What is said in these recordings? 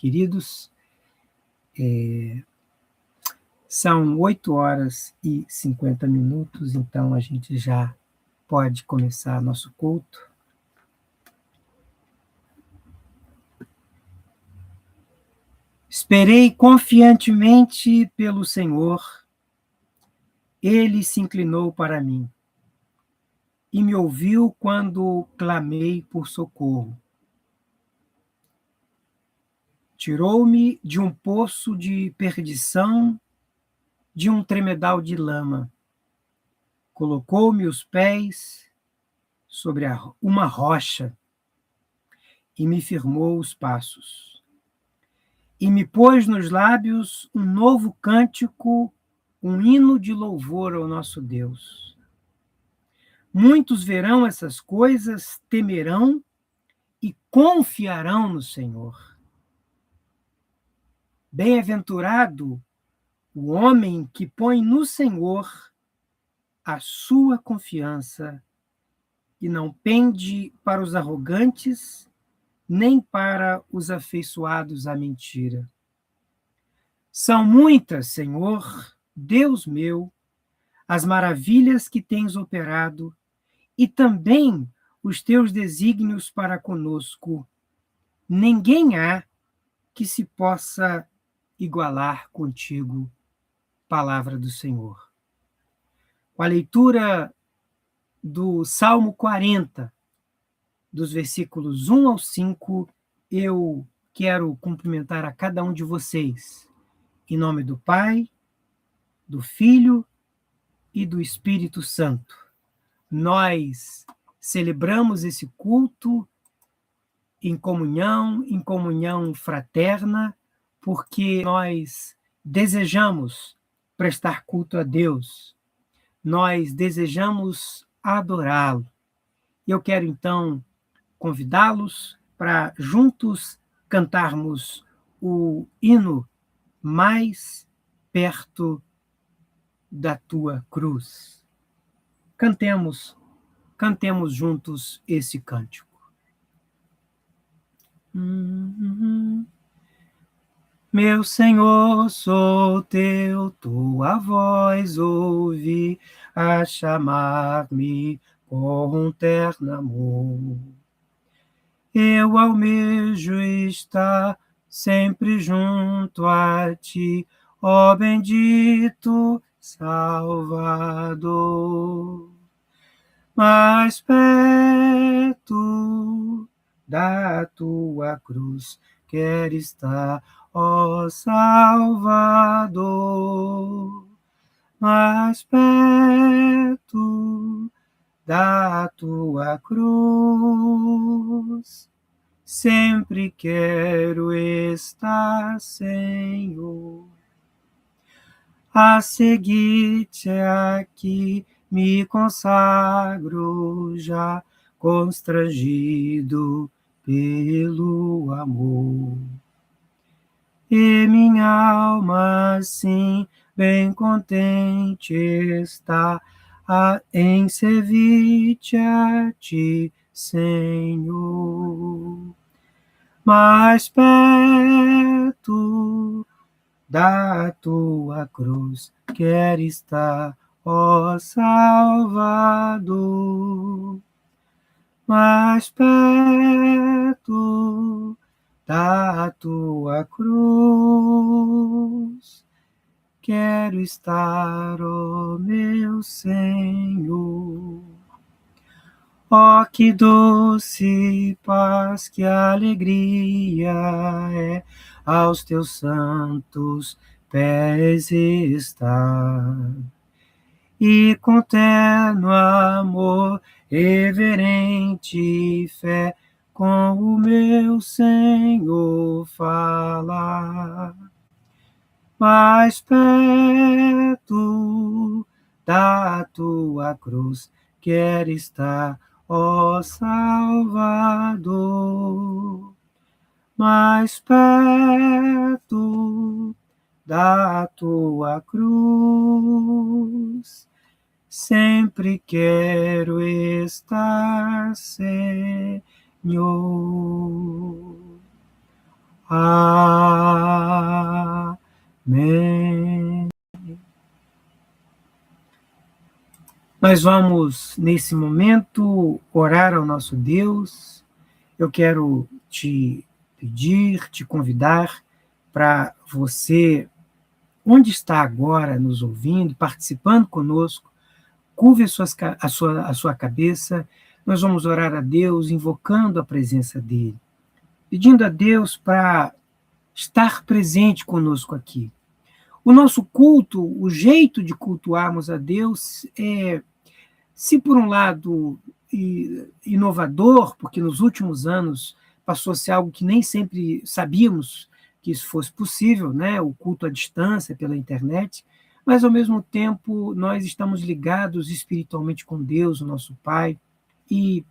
queridos. São 8h50, então a gente já pode começar nosso culto. Esperei confiantemente pelo Senhor, Ele se inclinou para mim e me ouviu quando clamei por socorro. Tirou-me de um poço de perdição, de um tremedal de lama. Colocou-me os pés sobre uma rocha e me firmou os passos. E me pôs nos lábios um novo cântico, um hino de louvor ao nosso Deus. Muitos verão essas coisas, temerão e confiarão no Senhor. Bem-aventurado o homem que põe no Senhor a sua confiança e não pende para os arrogantes, nem para os afeiçoados à mentira. São muitas, Senhor, Deus meu, as maravilhas que tens operado e também os teus desígnios para conosco. Ninguém há que se possa igualar contigo. Palavra do Senhor. Com a leitura do Salmo 40, dos versículos 1 ao 5, eu quero cumprimentar a cada um de vocês, em nome do Pai, do Filho e do Espírito Santo. Nós celebramos esse culto em comunhão fraterna, porque nós desejamos prestar culto a Deus, nós desejamos adorá-lo. Eu quero, então, convidá-los para juntos cantarmos o hino Mais Perto da Tua Cruz. Cantemos juntos esse cântico. Meu Senhor, sou teu, tua voz ouvi a chamar-me com terno amor. Eu almejo estar sempre junto a ti, ó bendito Salvador. Mais perto da tua cruz quero estar, ó Salvador. Mais perto da tua cruz sempre quero estar, Senhor. A seguir-te aqui me consagro já, constrangido pelo amor. E minha alma, assim, bem contente está em servir-te a ti, Senhor. Mais perto da tua cruz quero estar, ó Salvador. Mais perto da tua cruz quero estar, ó meu Senhor. Ó, que doce paz, que alegria é aos teus santos pés estar. E com terno amor, reverente fé, com o meu Senhor falar. Mais perto da tua cruz quero estar, ó Salvador. Mais perto da tua cruz sempre quero estar, Senhor. Aleluia. Nós vamos, nesse momento, orar ao nosso Deus. Eu quero te pedir, te convidar para você, onde está agora nos ouvindo, participando conosco, curve a sua cabeça. Nós vamos orar a Deus, invocando a presença dEle, pedindo a Deus para estar presente conosco aqui. O nosso culto, o jeito de cultuarmos a Deus é, se por um lado, inovador, porque nos últimos anos passou a ser algo que nem sempre sabíamos que isso fosse possível, né? O culto à distância pela internet, mas ao mesmo tempo nós estamos ligados espiritualmente com Deus, o nosso Pai, e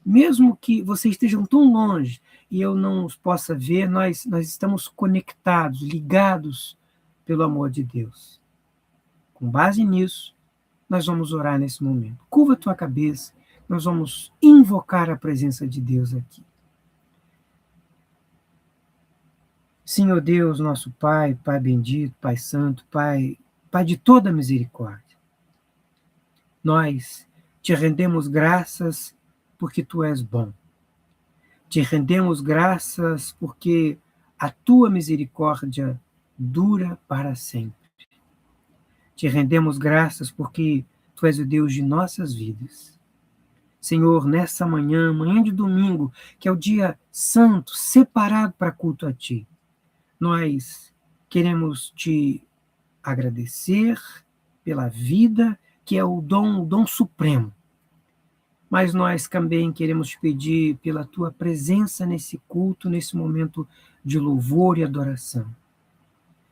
mesmo que vocês estejam tão longe e eu não os possa ver, nós estamos conectados, ligados pelo amor de Deus. Com base nisso, nós vamos orar nesse momento. Curva a tua cabeça, nós vamos invocar a presença de Deus aqui. Senhor Deus, nosso Pai, Pai bendito, Pai santo, Pai de toda misericórdia, nós te rendemos graças porque tu és bom. Te rendemos graças porque a tua misericórdia dura para sempre. Te rendemos graças porque tu és o Deus de nossas vidas. Senhor, nessa manhã, manhã de domingo, que é o dia santo, separado para culto a ti, nós queremos te agradecer pela vida, que é o dom supremo. Mas nós também queremos te pedir pela tua presença nesse culto, nesse momento de louvor e adoração.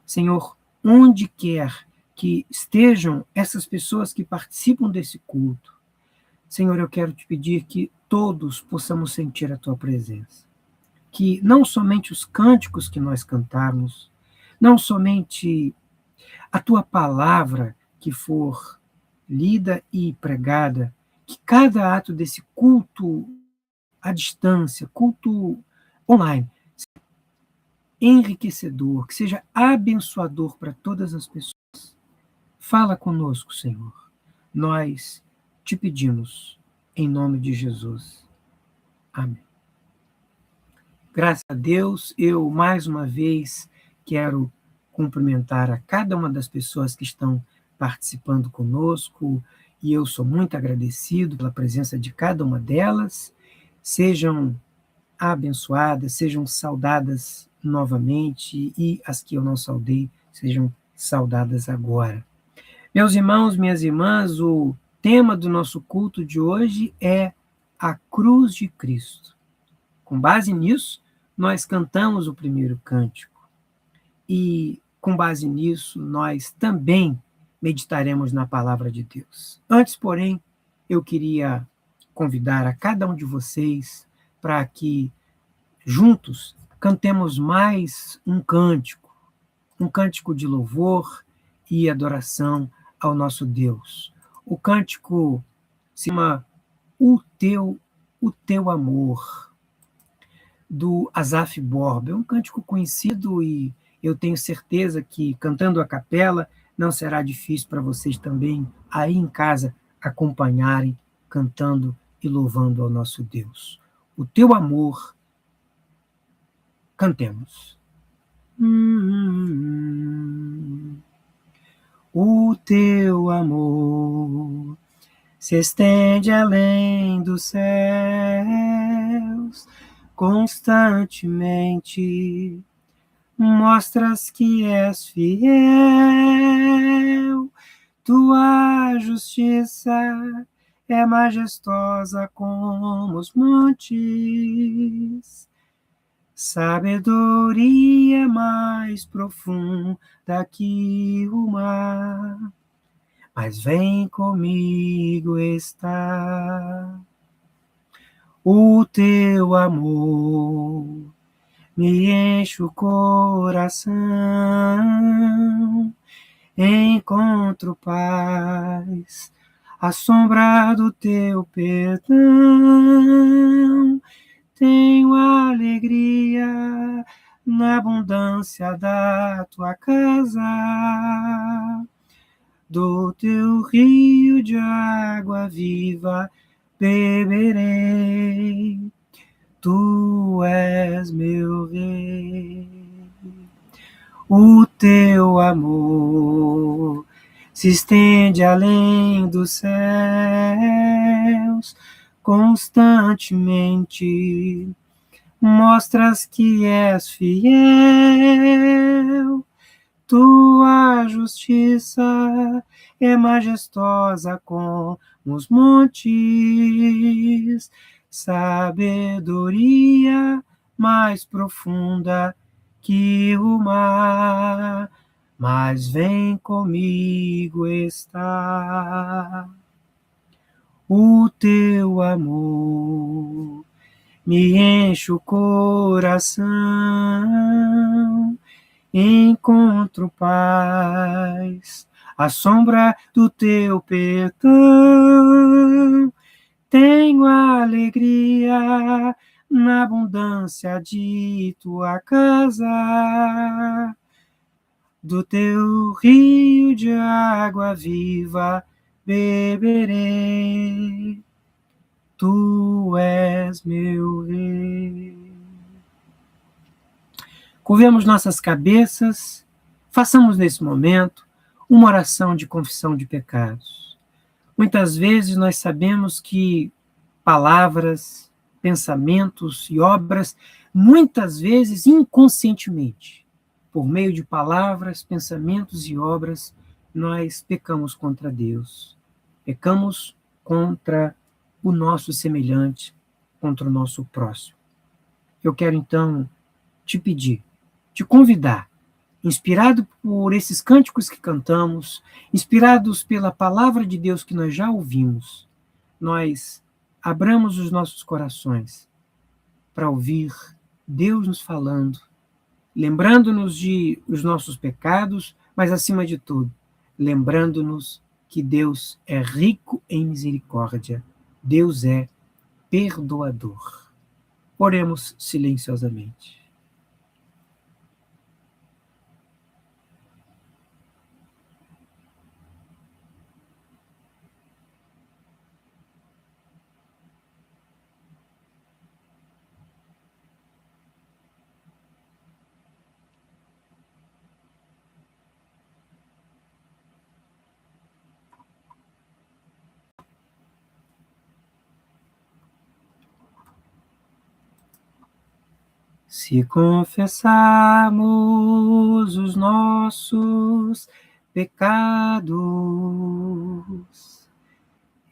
Senhor, onde quer que estejam essas pessoas que participam desse culto, Senhor, eu quero te pedir que todos possamos sentir a tua presença. Que não somente os cânticos que nós cantarmos, não somente a tua palavra que for lida e pregada, que cada ato desse culto à distância, culto online, seja enriquecedor, que seja abençoador para todas as pessoas. Fala conosco, Senhor. Nós te pedimos, em nome de Jesus. Amém. Graças a Deus, eu mais uma vez quero cumprimentar a cada uma das pessoas que estão participando conosco, e eu sou muito agradecido pela presença de cada uma delas. Sejam abençoadas, sejam saudadas novamente, e as que eu não saudei, sejam saudadas agora. Meus irmãos, minhas irmãs, o tema do nosso culto de hoje é a cruz de Cristo. Com base nisso, nós cantamos o primeiro cântico. E, com base nisso, nós também meditaremos na palavra de Deus. Antes, porém, eu queria convidar a cada um de vocês para que, juntos, cantemos mais um cântico de louvor e adoração ao nosso Deus. O cântico se chama O Teu Amor, do Asaf Borba. É um cântico conhecido e eu tenho certeza que, cantando a capela, não será difícil para vocês também, aí em casa, acompanharem, cantando e louvando ao nosso Deus. O Teu Amor, cantemos. O Teu amor se estende além dos céus, constantemente mostras que és fiel. Tua justiça é majestosa como os montes, sabedoria mais profunda que o mar. Mas vem comigo estar. O teu amor me enche o coração. Encontro paz à sombra do teu perdão. Tenho alegria na abundância da tua casa. do teu rio de água viva beberei. Tu és meu rei. O teu amor se estende além dos céus, constantemente mostras que és fiel. Tua justiça é majestosa como os montes, sabedoria mais profunda que o mar, mas vem comigo estar. O teu amor me enche o coração, encontro paz à sombra do teu perdão. Tenho alegria na abundância de tua casa, do teu rio de água viva beberei. Tu és meu rei. Curvemos nossas cabeças, façamos nesse momento uma oração de confissão de pecados. Muitas vezes nós sabemos que palavras, pensamentos e obras, muitas vezes inconscientemente, por meio de palavras, pensamentos e obras, nós pecamos contra Deus. Pecamos contra o nosso semelhante, contra o nosso próximo. Eu quero então te pedir, te convidar, inspirado por esses cânticos que cantamos, inspirados pela palavra de Deus que nós já ouvimos, nós abramos os nossos corações para ouvir Deus nos falando, lembrando-nos de os nossos pecados, mas acima de tudo, lembrando-nos que Deus é rico em misericórdia, Deus é perdoador. Oremos silenciosamente. Se confessarmos os nossos pecados,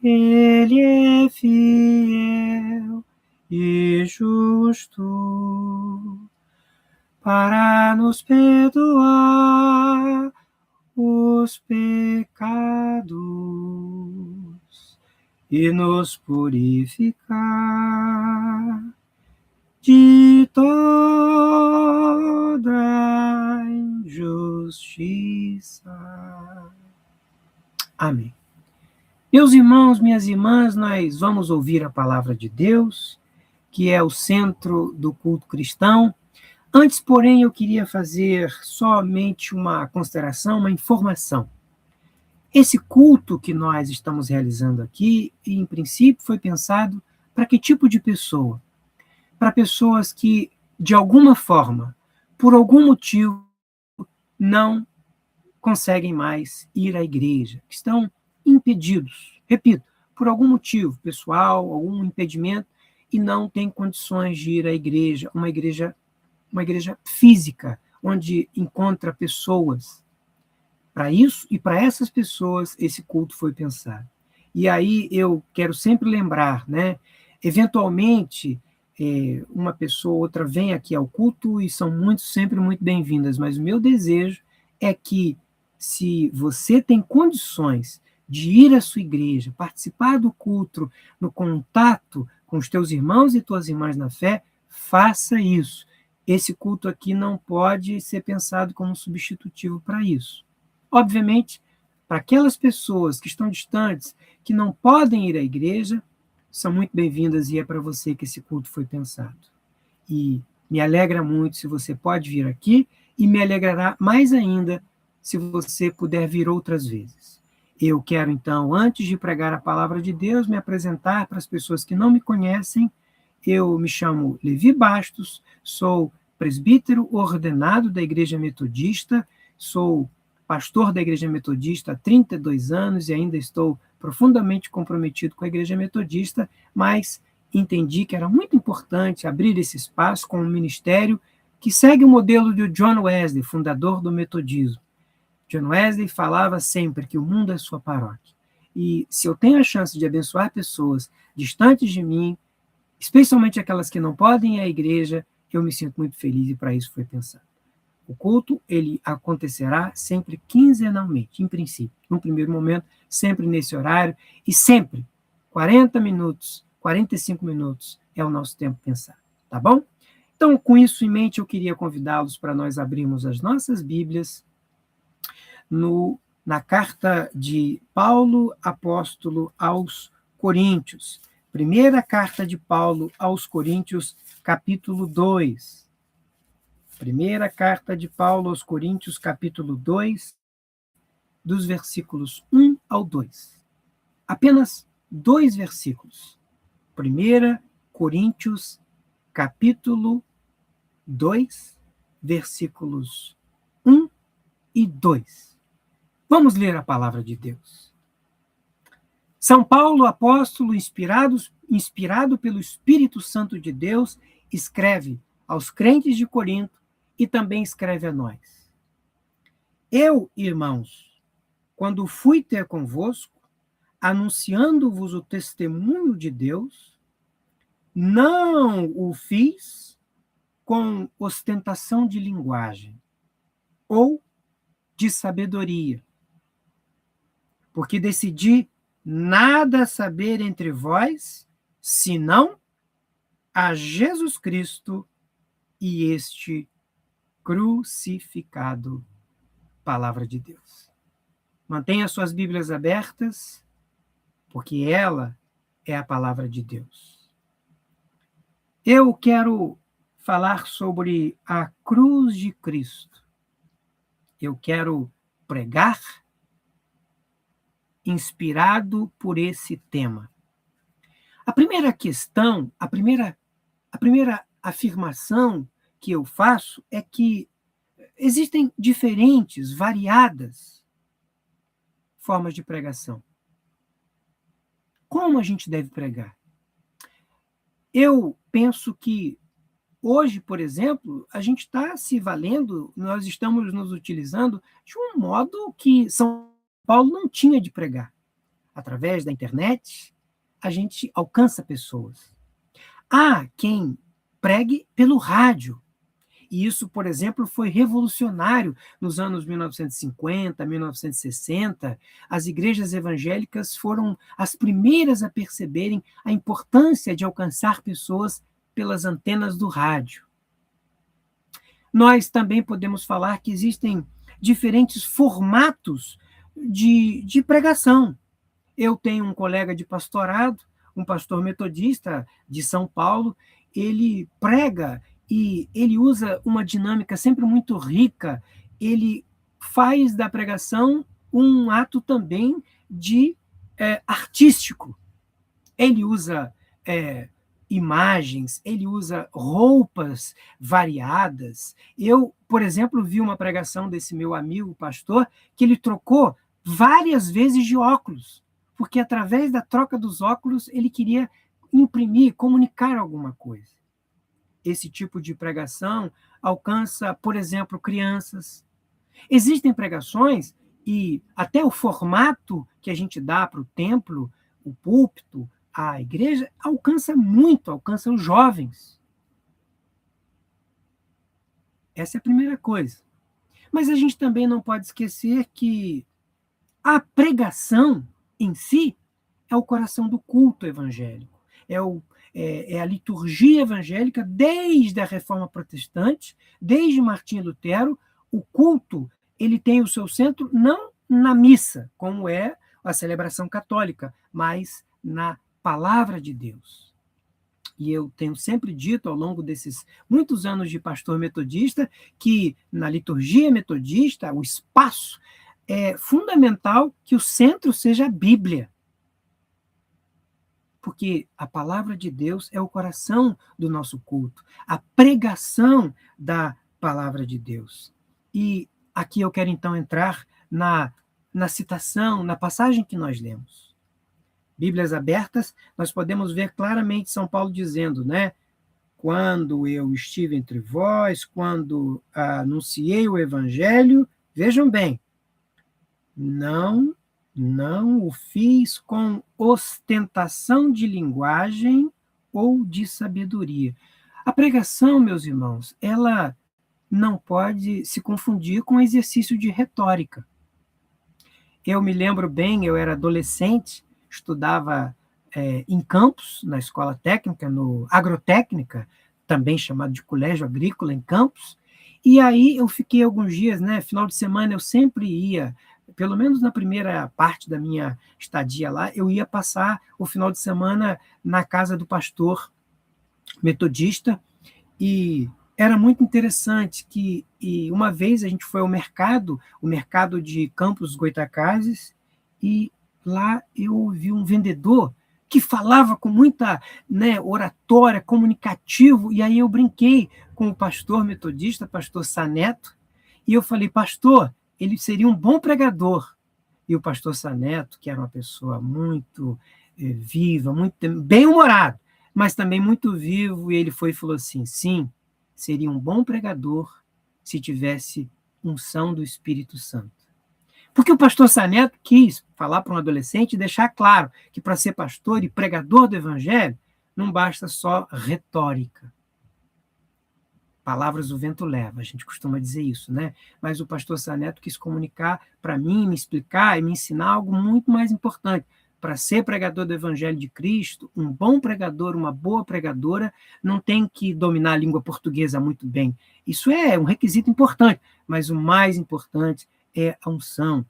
Ele é fiel e justo para nos perdoar os pecados e nos purificar de toda injustiça. Amém. Meus irmãos, minhas irmãs, nós vamos ouvir a palavra de Deus, que é o centro do culto cristão. Antes, porém, eu queria fazer somente uma consideração, uma informação. Esse culto que nós estamos realizando aqui, em princípio, foi pensado para que tipo de pessoa? Para pessoas que, de alguma forma, por algum motivo, não conseguem mais ir à igreja, que estão impedidos, repito, por algum motivo pessoal, algum impedimento, e não têm condições de ir à igreja, uma igreja física, onde encontra pessoas. Para isso e para essas pessoas, esse culto foi pensado. E aí eu quero sempre lembrar, né? Eventualmente, uma pessoa ou outra vem aqui ao culto e são sempre muito bem-vindas, mas o meu desejo é que, se você tem condições de ir à sua igreja, participar do culto, no contato com os teus irmãos e tuas irmãs na fé, faça isso. Esse culto aqui não pode ser pensado como substitutivo para isso. Obviamente, para aquelas pessoas que estão distantes, que não podem ir à igreja, são muito bem-vindas e é para você que esse culto foi pensado. E me alegra muito se você pode vir aqui e me alegrará mais ainda se você puder vir outras vezes. Eu quero, então, antes de pregar a palavra de Deus, me apresentar para as pessoas que não me conhecem. Eu me chamo Levi Bastos, sou presbítero ordenado da Igreja Metodista, sou pastor da Igreja Metodista há 32 anos e ainda estou profundamente comprometido com a Igreja Metodista, mas entendi que era muito importante abrir esse espaço com um ministério que segue o modelo de John Wesley, fundador do metodismo. John Wesley falava sempre que o mundo é sua paróquia. E se eu tenho a chance de abençoar pessoas distantes de mim, especialmente aquelas que não podem ir à igreja, eu me sinto muito feliz e para isso foi pensado. O culto, ele acontecerá sempre quinzenalmente, em princípio. No primeiro momento, sempre nesse horário, e sempre 40 minutos, 45 minutos é o nosso tempo pensado, tá bom? Então, com isso em mente, eu queria convidá-los para nós abrirmos as nossas Bíblias na carta de Paulo, apóstolo aos Coríntios. Primeira carta de Paulo aos Coríntios, capítulo 2. Primeira carta de Paulo aos Coríntios, capítulo 2, dos versículos 1 ao 2. Apenas 2 versículos. 1 Coríntios, capítulo 2, versículos 1 e 2. Vamos ler a palavra de Deus. São Paulo, apóstolo, inspirado pelo Espírito Santo de Deus, escreve aos crentes de Corinto e também escreve a nós. Eu, irmãos, quando fui ter convosco, anunciando-vos o testemunho de Deus, não o fiz com ostentação de linguagem ou de sabedoria, porque decidi nada saber entre vós, senão a Jesus Cristo e este crucificado. Palavra de Deus. Mantenha suas Bíblias abertas, porque ela é a palavra de Deus. Eu quero falar sobre a cruz de Cristo. Eu quero pregar inspirado por esse tema. A primeira questão, a primeira afirmação que eu faço é que existem diferentes, variadas formas de pregação. Como a gente deve pregar? Eu penso que hoje, por exemplo, a gente está se valendo, nós estamos nos utilizando de um modo que São Paulo não tinha de pregar. Através da internet, a gente alcança pessoas. Há quem pregue pelo rádio. E isso, por exemplo, foi revolucionário nos anos 1950, 1960. As igrejas evangélicas foram as primeiras a perceberem a importância de alcançar pessoas pelas antenas do rádio. Nós também podemos falar que existem diferentes formatos de pregação. Eu tenho um colega de pastorado, um pastor metodista de São Paulo, ele prega e ele usa uma dinâmica sempre muito rica, ele faz da pregação um ato também de artístico. Ele usa imagens, ele usa roupas variadas. Eu, por exemplo, vi uma pregação desse meu amigo pastor que ele trocou várias vezes de óculos, porque através da troca dos óculos ele queria imprimir, comunicar alguma coisa. Esse tipo de pregação alcança, por exemplo, crianças. Existem pregações e até o formato que a gente dá para o templo, o púlpito, a igreja, alcança os jovens. Essa é a primeira coisa. Mas a gente também não pode esquecer que a pregação em si é o coração do culto evangélico. É a liturgia evangélica desde a Reforma Protestante, desde Martinho Lutero. O culto ele tem o seu centro não na missa, como é a celebração católica, mas na palavra de Deus. E eu tenho sempre dito, ao longo desses muitos anos de pastor metodista, que na liturgia metodista, o espaço é fundamental que o centro seja a Bíblia, porque a palavra de Deus é o coração do nosso culto, a pregação da palavra de Deus. E aqui eu quero então entrar na citação, na passagem que nós lemos. Bíblias abertas, nós podemos ver claramente São Paulo dizendo, né? Quando eu estive entre vós, quando anunciei o evangelho, vejam bem, não o fiz com ostentação de linguagem ou de sabedoria. A pregação, meus irmãos, ela não pode se confundir com exercício de retórica. Eu me lembro bem, eu era adolescente, estudava em Campos, na escola técnica, no agrotécnica, também chamado de colégio agrícola em Campos, e aí eu fiquei alguns dias, né, final de semana eu sempre ia, pelo menos na primeira parte da minha estadia lá, eu ia passar o final de semana na casa do pastor metodista, e era muito interessante que uma vez a gente foi ao mercado, o mercado de Campos dos Goytacazes, e lá eu ouvi um vendedor que falava com muita, né, oratória, comunicativo, e aí eu brinquei com o pastor metodista, pastor Saneto, e eu falei, pastor, ele seria um bom pregador. E o pastor Saneto, que era uma pessoa muito viva, muito bem-humorado, mas também muito vivo, e ele foi e falou assim, sim, seria um bom pregador se tivesse unção do Espírito Santo. Porque o pastor Saneto quis falar para um adolescente e deixar claro que para ser pastor e pregador do evangelho, não basta só retórica. Palavras o vento leva, a gente costuma dizer isso, né? Mas o pastor Saneto quis comunicar para mim, me explicar e me ensinar algo muito mais importante. Para ser pregador do Evangelho de Cristo, um bom pregador, uma boa pregadora, não tem que dominar a língua portuguesa muito bem. Isso é um requisito importante, mas o mais importante é a unção.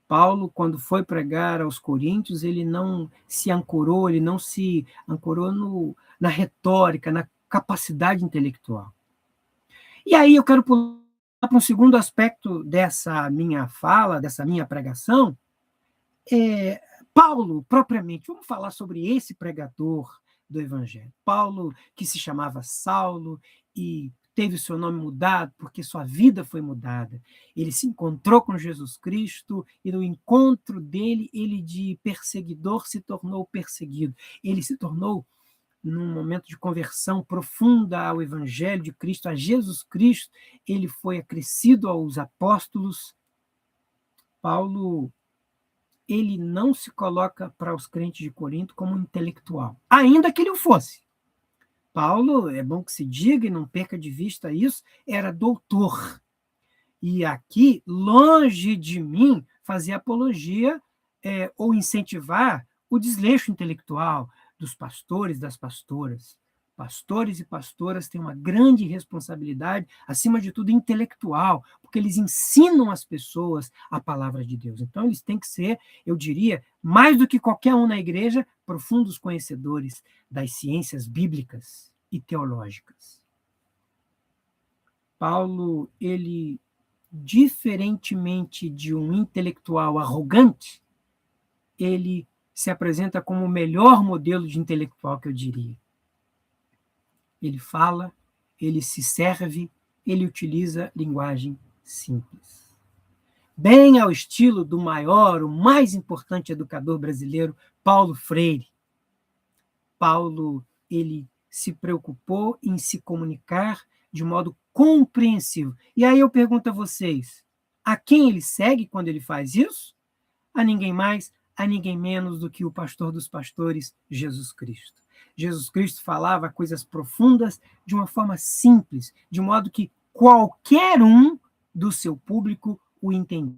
Paulo, quando foi pregar aos Coríntios, ele não se ancorou, ele não se ancorou na retórica, na capacidade intelectual. E aí eu quero pular para um segundo aspecto dessa minha fala, dessa minha pregação, Paulo, propriamente, vamos falar sobre esse pregador do Evangelho. Paulo, que se chamava Saulo e teve o seu nome mudado porque sua vida foi mudada. Ele se encontrou com Jesus Cristo e no encontro dele, ele de perseguidor se tornou perseguido. Ele se tornou, num momento de conversão profunda ao Evangelho de Cristo, a Jesus Cristo, ele foi acrescido aos apóstolos. Paulo, ele não se coloca para os crentes de Corinto como um intelectual, ainda que ele o fosse. Paulo, é bom que se diga e não perca de vista isso, era doutor. E aqui, longe de mim, fazer apologia ou incentivar o desleixo intelectual dos pastores, das pastoras. Pastores e pastoras têm uma grande responsabilidade, acima de tudo intelectual, porque eles ensinam as pessoas a palavra de Deus. Então, eles têm que ser, eu diria, mais do que qualquer um na igreja, profundos conhecedores das ciências bíblicas e teológicas. Paulo, ele, diferentemente de um intelectual arrogante, ele se apresenta como o melhor modelo de intelectual que eu diria. Ele fala, ele se serve, ele utiliza linguagem simples. Bem ao estilo do maior, o mais importante educador brasileiro, Paulo Freire. Paulo, ele se preocupou em se comunicar de modo compreensivo. E aí eu pergunto a vocês, a quem ele segue quando ele faz isso? A ninguém mais, a ninguém menos do que o pastor dos pastores, Jesus Cristo. Jesus Cristo falava coisas profundas de uma forma simples, de modo que qualquer um do seu público o entendia.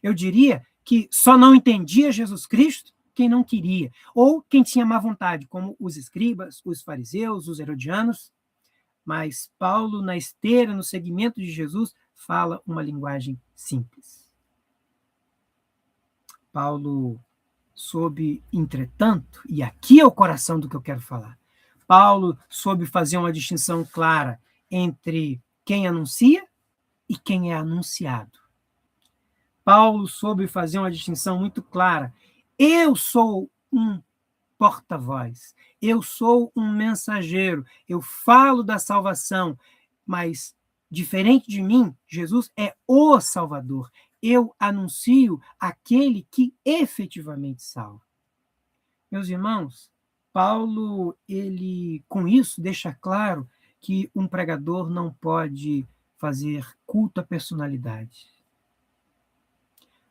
Eu diria que só não entendia Jesus Cristo quem não queria, ou quem tinha má vontade, como os escribas, os fariseus, os herodianos. Mas Paulo, na esteira, no seguimento de Jesus, fala uma linguagem simples. Paulo soube, entretanto, e aqui é o coração do que eu quero falar, Paulo soube fazer uma distinção clara entre quem anuncia e quem é anunciado. Paulo soube fazer uma distinção muito clara. Eu sou um porta-voz, eu sou um mensageiro, eu falo da salvação, mas diferente de mim, Jesus é o Salvador. Eu anuncio aquele que efetivamente salva. Meus irmãos, Paulo, ele com isso deixa claro que um pregador não pode fazer culto à personalidade.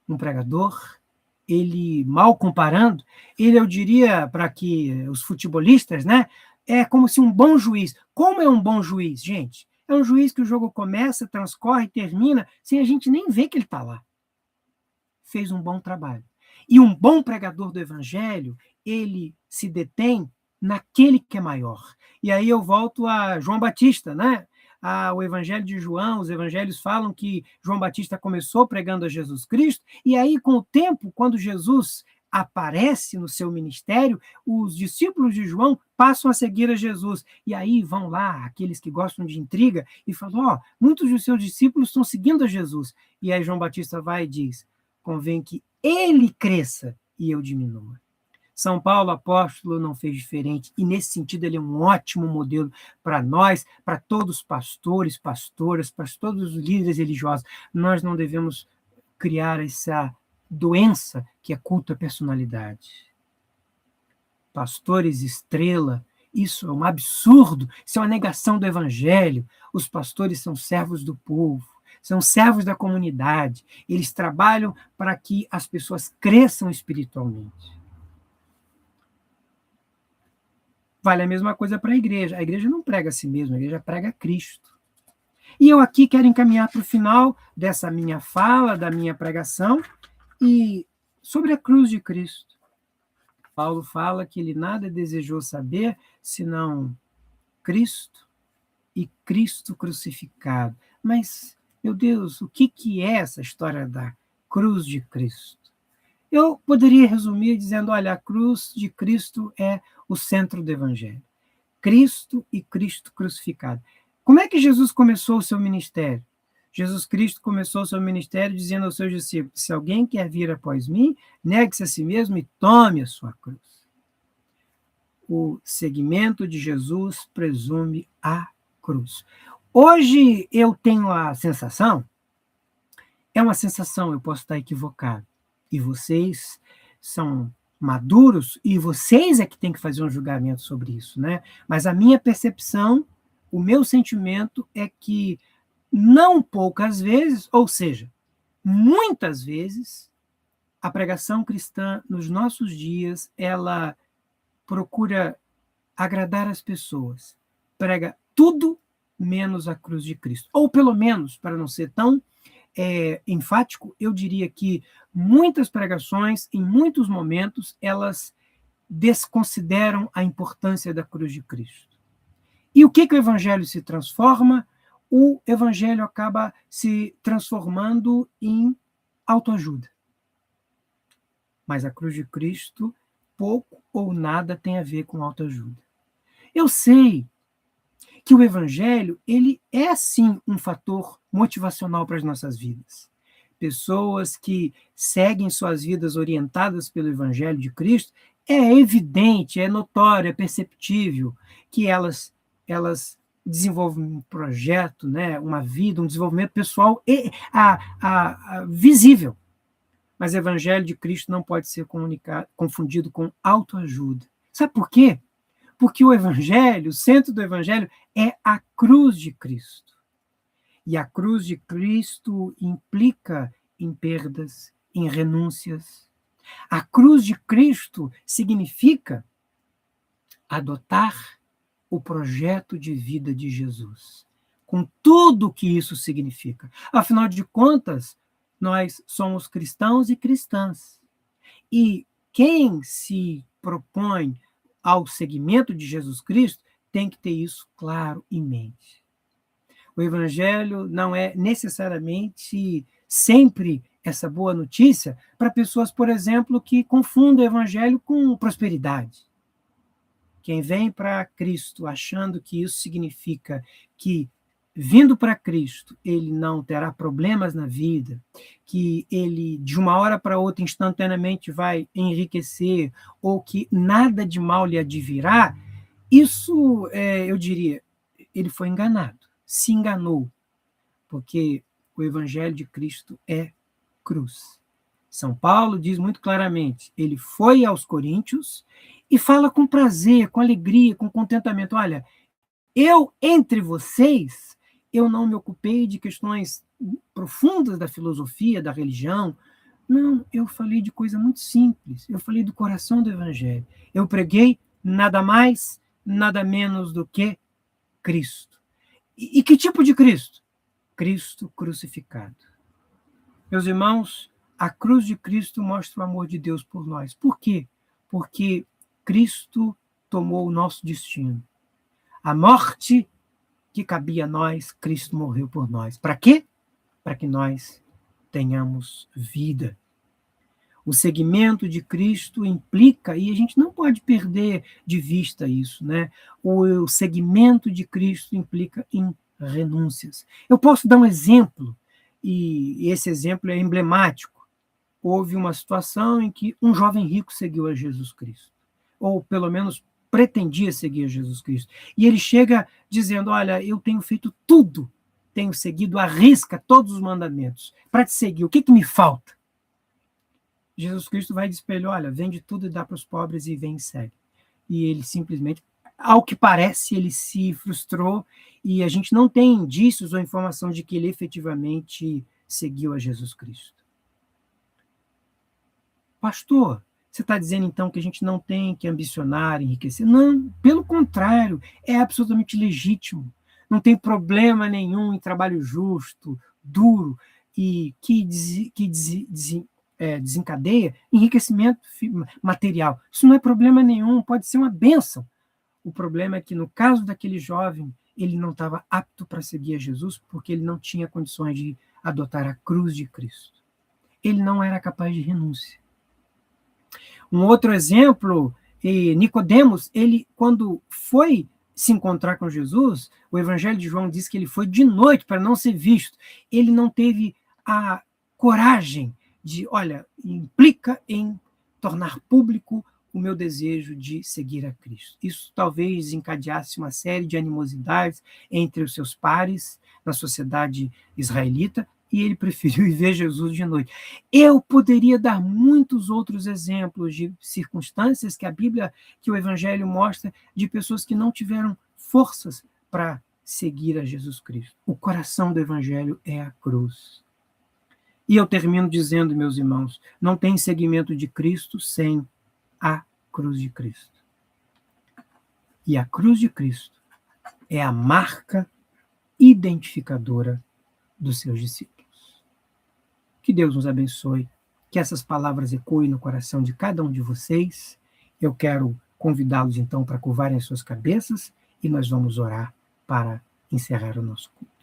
Um pregador, ele, mal comparando, ele, eu diria, para que os futebolistas, né, é como se um bom juiz. Como é um bom juiz, gente? É um juiz que o jogo começa, transcorre, termina, sem a gente nem ver que ele está lá. Fez um bom trabalho. E um bom pregador do evangelho, ele se detém naquele que é maior. E aí eu volto a João Batista, né? O Evangelho de João, os evangelhos falam que João Batista começou pregando a Jesus Cristo, e aí, com o tempo, quando Jesus aparece no seu ministério, os discípulos de João passam a seguir a Jesus. E aí vão lá aqueles que gostam de intriga e falam: muitos dos seus discípulos estão seguindo a Jesus. E aí João Batista vai e diz: convém que ele cresça e eu diminua. São Paulo, apóstolo, não fez diferente, e nesse sentido ele é um ótimo modelo para nós, para todos os pastores, pastoras, para todos os líderes religiosos. Nós não devemos criar essa doença que é culto à personalidade. Pastores estrela, isso é um absurdo, isso é uma negação do evangelho. Os pastores são servos do povo, são servos da comunidade, eles trabalham para que as pessoas cresçam espiritualmente. Vale a mesma coisa para a igreja. A igreja não prega a si mesma, a igreja prega a Cristo. E eu aqui quero encaminhar para o final dessa minha fala, da minha pregação, e sobre a cruz de Cristo. Paulo fala que ele nada desejou saber senão Cristo e Cristo crucificado. Mas, meu Deus, o que é essa história da cruz de Cristo? Eu poderia resumir dizendo: olha, a cruz de Cristo é o centro do Evangelho. Cristo e Cristo crucificado. Como é que Jesus começou o seu ministério? Jesus Cristo começou o seu ministério dizendo aos seus discípulos: se alguém quer vir após mim, negue-se a si mesmo e tome a sua cruz. O seguimento de Jesus presume a cruz. Hoje eu tenho a sensação, é uma sensação, eu posso estar equivocado, e vocês são maduros, e vocês é que têm que fazer um julgamento sobre isso, né? Mas a minha percepção, o meu sentimento é que não poucas vezes, ou seja, muitas vezes, a pregação cristã nos nossos dias, ela procura agradar as pessoas, prega tudo menos a cruz de Cristo. Ou pelo menos, para não ser tão enfático, eu diria que muitas pregações, em muitos momentos, elas desconsideram a importância da cruz de Cristo. E o que o evangelho se transforma? O evangelho acaba se transformando em autoajuda. Mas a cruz de Cristo pouco ou nada tem a ver com autoajuda. Eu sei que o evangelho, ele é sim um fator motivacional para as nossas vidas. Pessoas que seguem suas vidas orientadas pelo evangelho de Cristo, é evidente, é notório, é perceptível que elas desenvolvem um projeto, né, uma vida, um desenvolvimento pessoal visível. Mas o evangelho de Cristo não pode ser confundido com autoajuda. Sabe por quê? Porque o evangelho, o centro do evangelho é a cruz de Cristo. E a cruz de Cristo implica em perdas, em renúncias. A cruz de Cristo significa adotar o projeto de vida de Jesus, com tudo o que isso significa. Afinal de contas, nós somos cristãos e cristãs. E quem se propõe ao seguimento de Jesus Cristo tem que ter isso claro em mente. O evangelho não é necessariamente sempre essa boa notícia para pessoas, por exemplo, que confundem o evangelho com prosperidade. Quem vem para Cristo achando que isso significa que vindo para Cristo, ele não terá problemas na vida, que ele, de uma hora para outra, instantaneamente vai enriquecer, ou que nada de mal lhe advirá, isso, eu diria, ele foi enganado, se enganou, porque o Evangelho de Cristo é cruz. São Paulo diz muito claramente, ele foi aos Coríntios e fala com prazer, com alegria, com contentamento. Olha, eu, entre vocês, eu não me ocupei de questões profundas da filosofia, da religião. Não, eu falei de coisa muito simples. Eu falei do coração do Evangelho. Eu preguei nada mais, nada menos do que Cristo. E que tipo de Cristo? Cristo crucificado. Meus irmãos, a cruz de Cristo mostra o amor de Deus por nós. Por quê? Porque Cristo tomou o nosso destino. A morte que cabia a nós, Cristo morreu por nós. Para quê? Para que nós tenhamos vida. O seguimento de Cristo implica, e a gente não pode perder de vista isso, né? O seguimento de Cristo implica em renúncias. Eu posso dar um exemplo, e esse exemplo é emblemático. Houve uma situação em que um jovem rico seguiu a Jesus Cristo, ou pelo menos pretendia seguir a Jesus Cristo. E ele chega dizendo, olha, eu tenho feito tudo, tenho seguido à risca todos os mandamentos. Para te seguir, o que me falta? Jesus Cristo vai dizer para ele, olha, vende tudo e dá para os pobres e vem e segue. E ele simplesmente, ao que parece, ele se frustrou e a gente não tem indícios ou informação de que ele efetivamente seguiu a Jesus Cristo. Pastor, você está dizendo então que a gente não tem que ambicionar, enriquecer? Não, pelo contrário, é absolutamente legítimo. Não tem problema nenhum em trabalho justo, duro e que desencadeia enriquecimento material. Isso não é problema nenhum, pode ser uma bênção. O problema é que, no caso daquele jovem, ele não estava apto para seguir a Jesus porque ele não tinha condições de adotar a cruz de Cristo. Ele não era capaz de renúncia. Um outro exemplo, Nicodemos, ele, quando foi se encontrar com Jesus, o Evangelho de João diz que ele foi de noite para não ser visto. Ele não teve a coragem de, olha, implica em tornar público o meu desejo de seguir a Cristo. Isso talvez desencadeasse uma série de animosidades entre os seus pares na sociedade israelita, e ele preferiu ver Jesus de noite. Eu poderia dar muitos outros exemplos de circunstâncias que a Bíblia, que o Evangelho mostra, de pessoas que não tiveram forças para seguir a Jesus Cristo. O coração do Evangelho é a cruz. E eu termino dizendo, meus irmãos, não tem seguimento de Cristo sem a cruz de Cristo. E a cruz de Cristo é a marca identificadora dos seus discípulos. Que Deus nos abençoe, que essas palavras ecoem no coração de cada um de vocês. Eu quero convidá-los, então, para curvarem as suas cabeças e nós vamos orar para encerrar o nosso culto.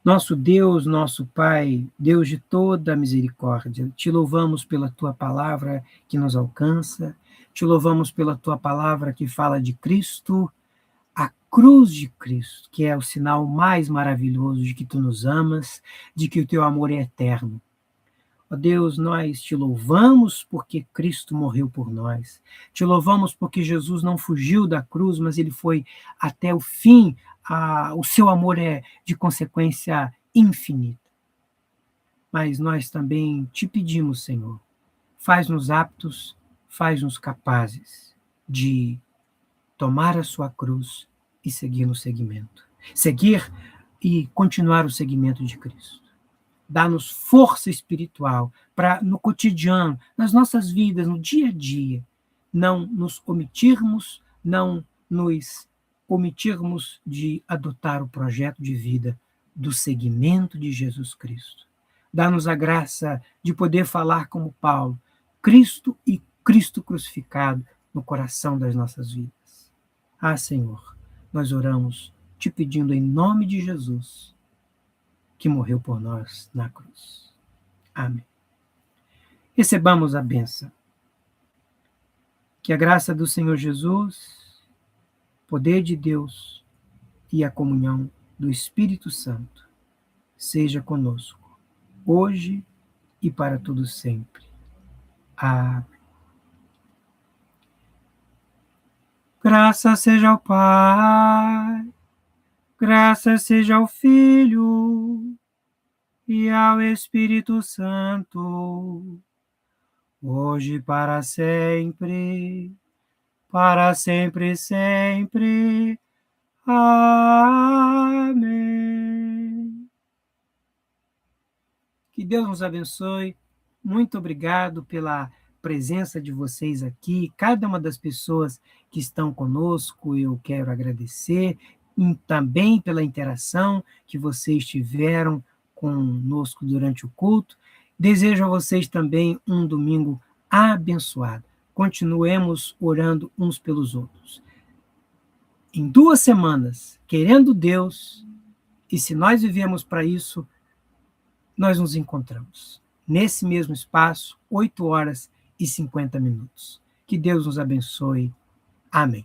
Nosso Deus, nosso Pai, Deus de toda a misericórdia, te louvamos pela tua palavra que nos alcança, te louvamos pela tua palavra que fala de Cristo, a cruz de Cristo, que é o sinal mais maravilhoso de que tu nos amas, de que o teu amor é eterno. Ó Deus, nós te louvamos porque Cristo morreu por nós. Te louvamos porque Jesus não fugiu da cruz, mas ele foi até o fim. O seu amor é de consequência infinita. Mas nós também te pedimos, Senhor, faz-nos aptos, faz-nos capazes de tomar a sua cruz e seguir no seguimento. Seguir e continuar o seguimento de Cristo. Dá-nos força espiritual para, no cotidiano, nas nossas vidas, no dia a dia, não nos omitirmos, não nos omitirmos de adotar o projeto de vida do seguimento de Jesus Cristo. Dá-nos a graça de poder falar como Paulo, Cristo e Cristo crucificado no coração das nossas vidas. Ah, Senhor, nós oramos te pedindo em nome de Jesus, que morreu por nós na cruz. Amém. Recebamos a bênção. Que a graça do Senhor Jesus, poder de Deus e a comunhão do Espírito Santo seja conosco, hoje e para todo sempre. Amém. Graças seja ao Pai, graças seja ao Filho e ao Espírito Santo, hoje e para sempre sempre. Amém. Que Deus nos abençoe. Muito obrigado pela presença de vocês aqui. Cada uma das pessoas que estão conosco, eu quero agradecer. E também pela interação que vocês tiveram conosco durante o culto. Desejo a vocês também um domingo abençoado. Continuemos orando uns pelos outros. Em 2 semanas, querendo Deus, e se nós vivemos para isso, nós nos encontramos nesse mesmo espaço, 8h50. Que Deus nos abençoe. Amém.